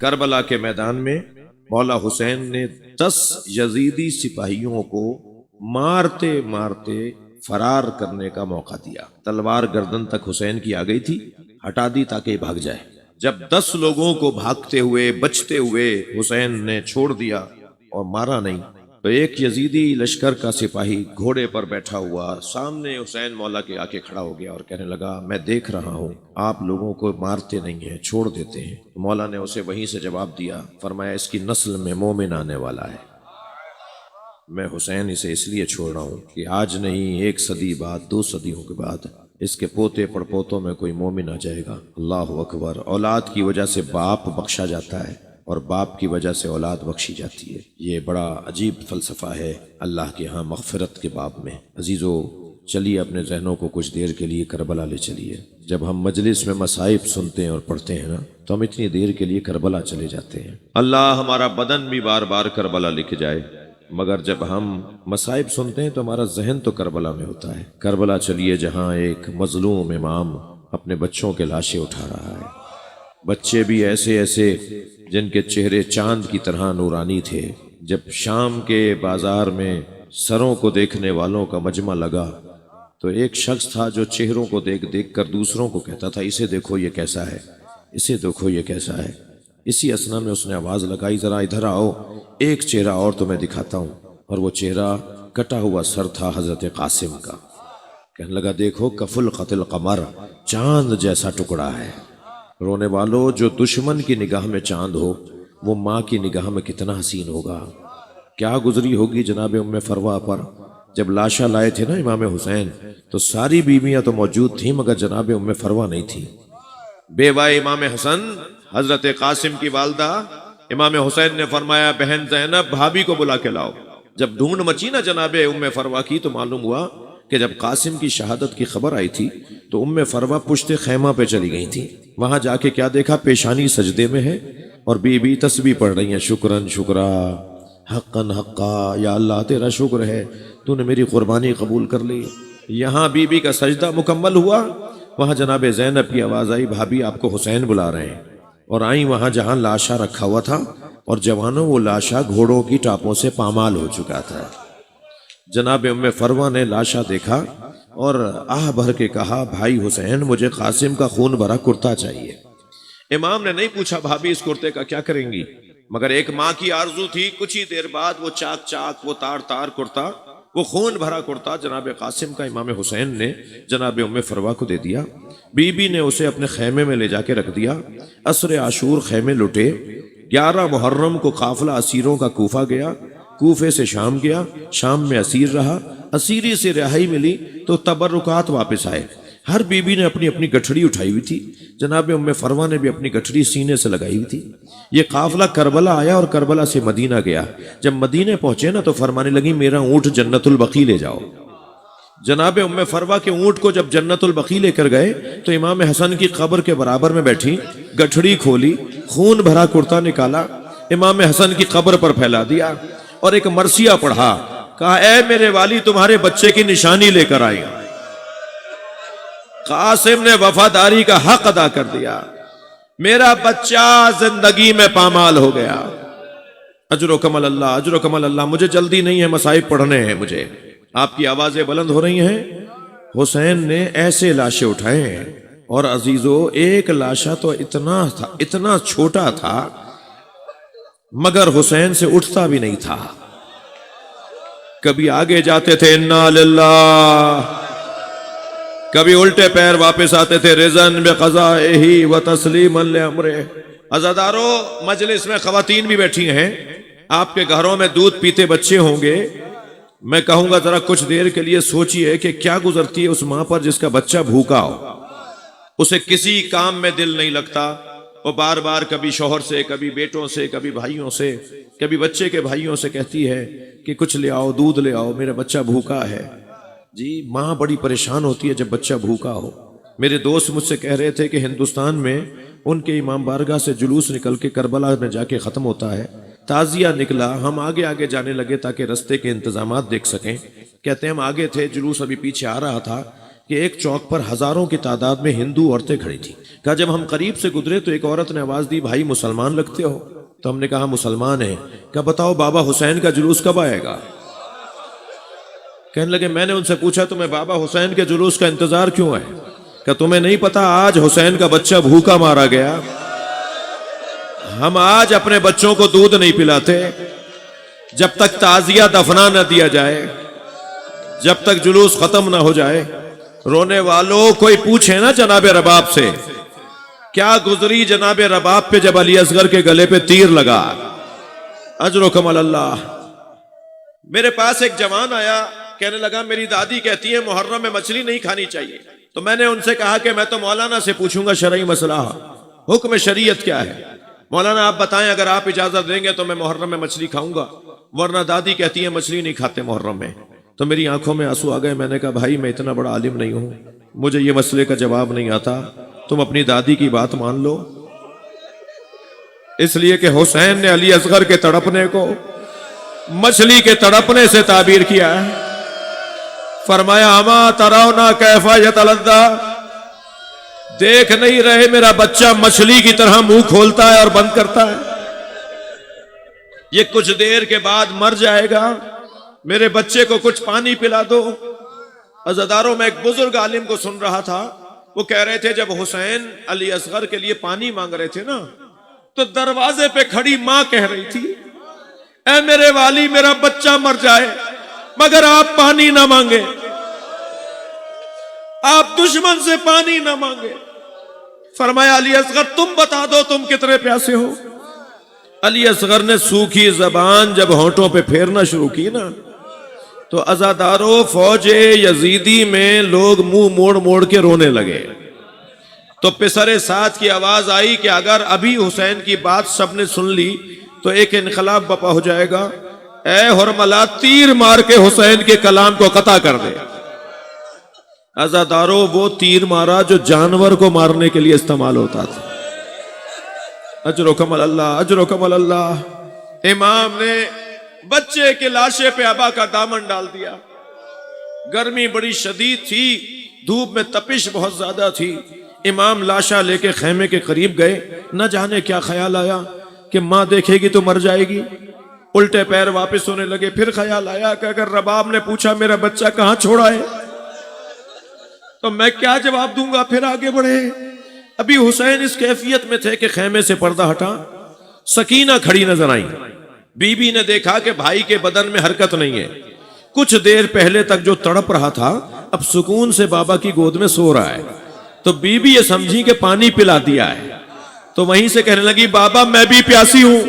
کربلا کے میدان میں مولا حسین نے 10 یزیدی سپاہیوں کو مارتے مارتے فرار کرنے کا موقع دیا۔ تلوار گردن تک حسین کی آ گئی تھی، ہٹا دی تاکہ بھاگ جائے۔ جب 10 لوگوں کو بھاگتے ہوئے بچتے ہوئے حسین نے چھوڑ دیا اور مارا نہیں، تو ایک یزیدی لشکر کا سپاہی گھوڑے پر بیٹھا ہوا سامنے حسین مولا کے آ کے کھڑا ہو گیا اور کہنے لگا میں دیکھ رہا ہوں آپ لوگوں کو مارتے نہیں ہیں، چھوڑ دیتے ہیں۔ مولا نے اسے وہیں سے جواب دیا، فرمایا اس کی نسل میں مومن آنے والا ہے، میں حسین اسے اس لیے چھوڑ رہا ہوں کہ آج نہیں 1 صدی بعد 2 صدیوں کے بعد اس کے پوتے پڑپوتوں میں کوئی مومن آ جائے گا۔ اللہ اکبر۔ اولاد کی وجہ سے باپ بخشا جاتا ہے اور باپ کی وجہ سے اولاد بخشی جاتی ہے۔ یہ بڑا عجیب فلسفہ ہے اللہ کے ہاں مغفرت کے باب میں۔ عزیزو، چلیے اپنے ذہنوں کو کچھ دیر کے لیے کربلا لے چلیے۔ جب ہم مجلس میں مصائب سنتے ہیں اور پڑھتے ہیں نا تو ہم اتنی دیر کے لیے کربلا چلے جاتے ہیں۔ اللہ ہمارا بدن بھی بار بار کربلا لے کے جائے، مگر جب ہم مصائب سنتے ہیں تو ہمارا ذہن تو کربلا میں ہوتا ہے۔ کربلا چلیے جہاں ایک مظلوم امام اپنے بچوں کے لاشیں اٹھا رہا ہے، بچے بھی ایسے ایسے جن کے چہرے چاند کی طرح نورانی تھے۔ جب شام کے بازار میں سروں کو دیکھنے والوں کا مجمع لگا تو ایک شخص تھا جو چہروں کو دیکھ دیکھ کر دوسروں کو کہتا تھا اسے دیکھو یہ کیسا ہے، اسے دیکھو یہ کیسا ہے۔ اسی اثنا میں اس نے آواز لگائی ذرا ادھر آؤ، ایک چہرہ اور تمہیں دکھاتا ہوں، اور وہ چہرہ کٹا ہوا سر تھا حضرت قاسم کا۔ کہنے لگا دیکھو کفل قتل قمر، چاند جیسا ٹکڑا ہے۔ رونے والو، جو دشمن کی نگاہ میں چاند ہو وہ ماں کی نگاہ میں کتنا حسین ہوگا۔ کیا گزری ہوگی جناب ام فروا پر۔ جب لاشا لائے تھے نا امام حسین تو ساری بیویاں تو موجود تھیں مگر جناب ام فروا نہیں تھی۔ بیوہ امام حسن حضرت قاسم کی والدہ امام حسین نے فرمایا بہن زینب بھابھی کو بلا کے لاؤ۔ جب ڈھونڈ مچی نا جناب ام فروا کی تو معلوم ہوا کہ جب قاسم کی شہادت کی خبر آئی تھی تو ام فروا پشت خیمہ پہ چلی گئی تھی۔ وہاں جا کے کیا دیکھا، پیشانی سجدے میں ہے اور بی بی تسبیح پڑھ رہی ہیں، شکرن شکرا حقن حقا، یا اللہ تیرا شکر ہے تو نے میری قربانی قبول کر لی۔ یہاں بی بی کا سجدہ مکمل ہوا، وہاں جناب زینب کی آواز آئی بھابھی آپ کو حسین بلا رہے ہیں، اور آئیں وہاں جہاں لاشا رکھا ہوا تھا، اور جوانوں وہ لاشا گھوڑوں کی ٹاپوں سے پامال ہو چکا تھا۔ جناب ام فروا نے لاشا دیکھا اور آہ بھر کے کہا بھائی حسین مجھے قاسم کا خون بھرا کرتا چاہیے۔ امام نے نہیں پوچھا بھابھی اس کرتے کا کیا کریں گی، مگر ایک ماں کی آرزو تھی۔ کچھ ہی دیر بعد وہ چاک چاک، وہ تار تار کرتا، وہ خون بھرا کرتا جناب قاسم کا امام حسین نے جناب ام فروا کو دے دیا۔ بی بی نے اسے اپنے خیمے میں لے جا کے رکھ دیا۔ عصر عاشور خیمے لٹے، 11 محرم کو قافلہ اسیروں کا کوفہ گیا، کوفے سے شام گیا، شام میں اسیر رہا، اسیری سے رہائی ملی تو تبرکات واپس آئے۔ ہر بی بی نے اپنی اپنی گٹھڑی اٹھائی ہوئی تھی، جناب ام فروا نے بھی اپنی گٹھڑی سینے سے لگائی ہوئی تھی۔ یہ قافلہ کربلا آیا اور کربلا سے مدینہ گیا۔ جب مدینے پہنچے نا تو فرمانے لگی میرا اونٹ جنت البقیع لے جاؤ۔ جناب ام فروا کے اونٹ کو جب جنت البقیع لے کر گئے تو امام حسن کی قبر کے برابر میں بیٹھی، گٹھڑی کھولی، خون بھرا کرتا نکالا، امام حسن کی قبر پر پھیلا دیا اور ایک مرثیہ پڑھا، کہا اے میرے والی تمہارے بچے کی نشانی لے کر آئی۔ قاسم نے وفاداری کا حق ادا کر دیا، میرا بچہ زندگی میں پامال ہو گیا۔ اجر و کمل اللہ، اجر و کمل اللہ۔ مجھے جلدی نہیں ہے، مصائب پڑھنے ہیں مجھے۔ آپ کی آوازیں بلند ہو رہی ہیں۔ حسین نے ایسے لاشیں اٹھائے ہیں، اور عزیزو ایک لاشا تو اتنا تھا، اتنا چھوٹا تھا مگر حسین سے اٹھتا بھی نہیں تھا۔ کبھی آگے جاتے تھے انا للہ، کبھی الٹے پیر واپس آتے تھے رضن بقضائہ و تسلیما لامرہ۔ عزادارو، مجلس میں خواتین بھی بیٹھی ہیں، آپ کے گھروں میں دودھ پیتے بچے ہوں گے۔ میں کہوں گا ذرا کچھ دیر کے لیے سوچئے کہ کیا گزرتی ہے اس ماں پر جس کا بچہ بھوکا ہو، اسے کسی کام میں دل نہیں لگتا، وہ بار بار کبھی شوہر سے، کبھی بیٹوں سے، کبھی بھائیوں سے، کبھی بچے کے بھائیوں سے کہتی ہے کہ کچھ لے آؤ، دودھ لے آؤ، میرا بچہ بھوکا ہے۔ جی ماں بڑی پریشان ہوتی ہے جب بچہ بھوکا ہو۔ میرے دوست مجھ سے کہہ رہے تھے کہ ہندوستان میں ان کے امام بارگاہ سے جلوس نکل کے کربلا میں جا کے ختم ہوتا ہے، تعزیہ نکلا، ہم آگے آگے جانے لگے تاکہ رستے کے انتظامات دیکھ سکیں۔ کہتے ہیں ہم آگے تھے، جلوس ابھی پیچھے آ رہا تھا کہ ایک چوک پر ہزاروں کی تعداد میں ہندو عورتیں کھڑی تھیں. کہا جب ہم قریب سے گزرے تو ایک عورت نے آواز دی بھائی مسلمان لگتے ہو. تو ہم نے کہا مسلمان ہیں. کہا بتاؤ بابا حسین کا جلوس کب آئے گا؟ کہنے لگے میں نے ان سے پوچھا تمہیں بابا حسین کے جلوس کا انتظار کیوں ہے؟ کہ تمہیں نہیں پتا آج حسین کا بچہ بھوکا مارا گیا. ہم آج اپنے بچوں کو دودھ نہیں پلاتے جب تک تعزیہ دفنا نہ دیا جائے، جب تک جلوس ختم نہ ہو جائے. رونے والوں کوئی پوچھے نا جناب رباب سے کیا گزری جناب رباب پہ جب علی اصغر کے گلے پہ تیر لگا. اجرکم اللہ. میرے پاس ایک جوان آیا، کہنے لگا میری دادی کہتی ہے محرم میں مچھلی نہیں کھانی چاہیے. تو میں نے ان سے کہا کہ میں تو مولانا سے پوچھوں گا شرعی مسئلہ، حکم شریعت کیا ہے. مولانا آپ بتائیں، اگر آپ اجازت دیں گے تو میں محرم میں مچھلی کھاؤں گا، ورنہ دادی کہتی ہے مچھلی نہیں کھاتے محرم میں. تو میری آنکھوں میں آنسو آ گئے. میں نے کہا بھائی میں اتنا بڑا عالم نہیں ہوں، مجھے یہ مسئلے کا جواب نہیں آتا، تم اپنی دادی کی بات مان لو. اس لیے کہ حسین نے علی اصغر کے تڑپنے کو مچھلی کے تڑپنے سے تعبیر کیا ہے. فرمایا اما ترونا کیف یتلذا، دیکھ نہیں رہے میرا بچہ مچھلی کی طرح منہ کھولتا ہے اور بند کرتا ہے، یہ کچھ دیر کے بعد مر جائے گا، میرے بچے کو کچھ پانی پلا دو. عزاداروں میں ایک بزرگ عالم کو سن رہا تھا، وہ کہہ رہے تھے جب حسین علی اصغر کے لیے پانی مانگ رہے تھے نا تو دروازے پہ کھڑی ماں کہہ رہی تھی اے میرے والی میرا بچہ مر جائے مگر آپ پانی نہ مانگے، آپ دشمن سے پانی نہ مانگے. فرمایا علی اصغر تم بتا دو تم کتنے پیاسے ہو. علی اصغر نے سوکھی زبان جب ہونٹوں پہ پھیرنا شروع کی نا تو عزاداروں فوج یزیدی میں لوگ منہ موڑ موڑ کے رونے لگے. تو پسر سعد کی آواز آئی کہ اگر ابھی حسین کی بات سب نے سن لی تو ایک انقلاب بپا ہو جائے گا، اے ہرملا تیر مار کے حسین کے کلام کو قطع کر دے. عزاداروں وہ تیر مارا جو جانور کو مارنے کے لیے استعمال ہوتا تھا. اجرکم اللہ، اجرکم اللہ. امام نے بچے کے لاشے پہ ابا کا دامن ڈال دیا. گرمی بڑی شدید تھی، دھوپ میں تپش بہت زیادہ تھی. امام لاشا لے کے خیمے کے قریب گئے. نہ جانے کیا خیال آیا کہ ماں دیکھے گی تو مر جائے گی. الٹے پیر واپس ہونے لگے. پھر خیال آیا کہ اگر رباب نے پوچھا میرا بچہ کہاں چھوڑا ہے تو میں کیا جواب دوں گا. پھر آگے بڑھے. ابھی حسین اس کیفیت میں تھے کہ خیمے سے پردہ ہٹا. سکینہ کھڑی نظر آئی. بی بی نے دیکھا کہ بھائی کے بدن میں حرکت نہیں ہے. کچھ دیر پہلے تک جو تڑپ رہا تھا اب سکون سے بابا کی گود میں سو رہا ہے. تو بی بی یہ سمجھی کہ پانی پلا دیا ہے تو وہیں سے کہنے لگی بابا میں بھی پیاسی ہوں،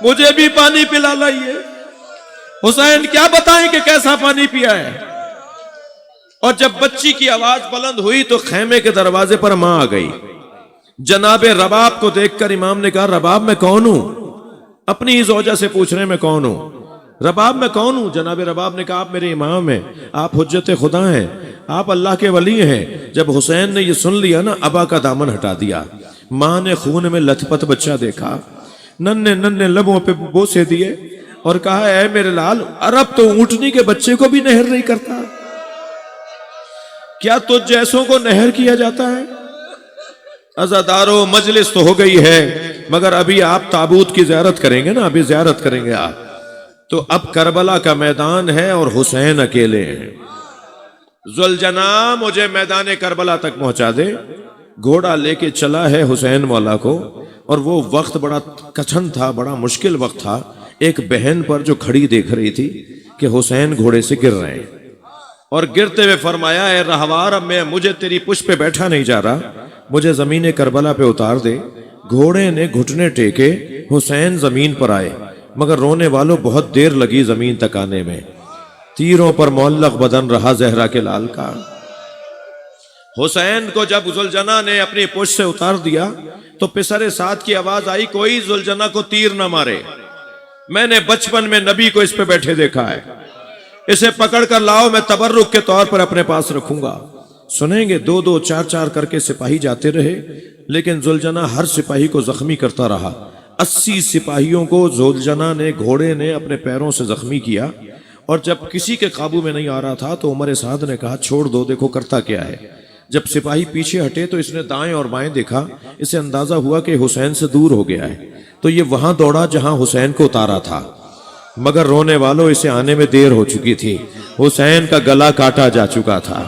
مجھے بھی پانی پلا لائیے. حسین کیا بتائیں کہ کیسا پانی پیا ہے. اور جب بچی کی آواز بلند ہوئی تو خیمے کے دروازے پر ماں آ گئی. جناب رباب کو دیکھ کر امام نے کہا رباب میں کون ہوں؟ اپنی ہی زوجہ سے پوچھ رہے میں کون ہوں. رباب میں کون ہوں؟ جناب رباب نے کہا آپ میرے امام ہیں، آپ حجت خدا ہیں، آپ اللہ کے ولی ہیں. جب حسین نے یہ سن لیا نا ابا کا دامن ہٹا دیا. ماں نے خون میں لتھ پت بچہ دیکھا، ننھے ننھے لبوں پہ بوسے دیے اور کہا اے میرے لال عرب تو اونٹنی کے بچے کو بھی نہر نہیں کرتا، کیا تجھ جیسوں کو نہر کیا جاتا ہے؟ عزاداروں مجلس تو ہو گئی ہے مگر ابھی آپ تابوت کی زیارت کریں گے نا، ابھی زیارت کریں گے آپ. تو اب کربلا کا میدان ہے اور حسین اکیلے ہیں. ذوالجناح مجھے میدان کربلا تک پہنچا دے. گھوڑا لے کے چلا ہے حسین مولا کو اور وہ وقت بڑا کچھن تھا، بڑا مشکل وقت تھا. ایک بہن پر جو کھڑی دیکھ رہی تھی کہ حسین گھوڑے سے گر رہے ہیں اور گرتے ہوئے فرمایا اے رہوار اب مجھے تیری پشت پہ بیٹھا نہیں جا رہا، مجھے زمین کربلا پہ اتار دے. گھوڑے نے گھٹنے ٹیکے، حسین زمین پر آئے مگر رونے والوں بہت دیر لگی زمین تک آنے میں. تیروں پر معلق بدن رہا زہرا کے لال کا. حسین کو جب ذوالجناح نے اپنی پشت سے اتار دیا تو پسر سعد کی آواز آئی کوئی ذوالجناح کو تیر نہ مارے، میں نے بچپن میں نبی کو اس پہ بیٹھے دیکھا ہے، اسے پکڑ کر لاؤ میں تبرک کے طور پر اپنے پاس رکھوں گا. سنیں گے 2-2 4-4 کر کے سپاہی جاتے رہے لیکن ذوالجناح ہر سپاہی کو زخمی کرتا رہا. 80 سپاہیوں کو ذوالجناح نے گھوڑے نے اپنے پیروں سے زخمی کیا اور جب کسی کے قابو میں نہیں آ رہا تھا تو عمر سعد نے کہا چھوڑ دو، دیکھو کرتا کیا ہے۔ جب سپاہی پیچھے ہٹے تو اس نے دائیں اور بائیں دیکھا، اسے اندازہ ہوا کہ حسین سے دور ہو گیا ہے، تو یہ وہاں دوڑا جہاں حسین کو اتارا تھا، مگر رونے والوں اسے آنے میں دیر ہو چکی تھی۔ حسین کا گلا کاٹا جا چکا تھا،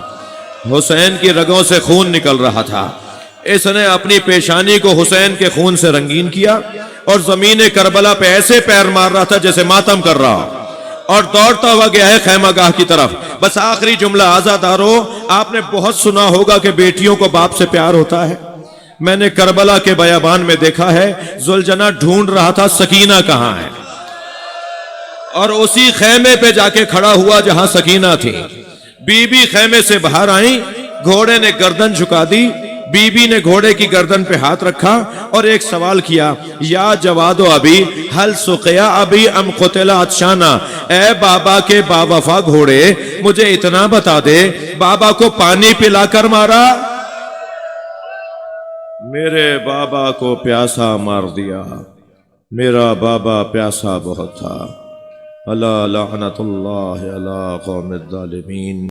حسین کی رگوں سے خون نکل رہا تھا۔ اس نے اپنی پیشانی کو حسین کے خون سے رنگین کیا اور زمین کربلا پہ ایسے پیر مار رہا تھا جیسے ماتم کر رہا ہو، اور دوڑتا ہوا گیا ہے خیمہ گاہ کی طرف۔ بس آخری جملہ عزادارو، آپ نے بہت سنا ہوگا کہ بیٹیوں کو باپ سے پیار ہوتا ہے۔ میں نے کربلا کے بیابان میں دیکھا ہے ذوالجناح ڈھونڈ رہا تھا سکینہ کہاں ہے، اور اسی خیمے پہ جا کے کھڑا ہوا جہاں سکینہ تھی۔ بی بی خیمے سے باہر آئیں، گھوڑے نے گردن جھکا دی، بی بی نے گھوڑے کی گردن پہ ہاتھ رکھا اور ایک سوال کیا، یا جواد و ابی حل سقیا ابی ام قتل عطشانا، اے بابا کے باوفا گھوڑے مجھے اتنا بتا دے بابا کو پانی پلا کر مارا؟ میرے بابا کو پیاسا مار دیا، میرا بابا پیاسا بہت تھا۔ الا لعنت اللہ علی قوم الظالمین۔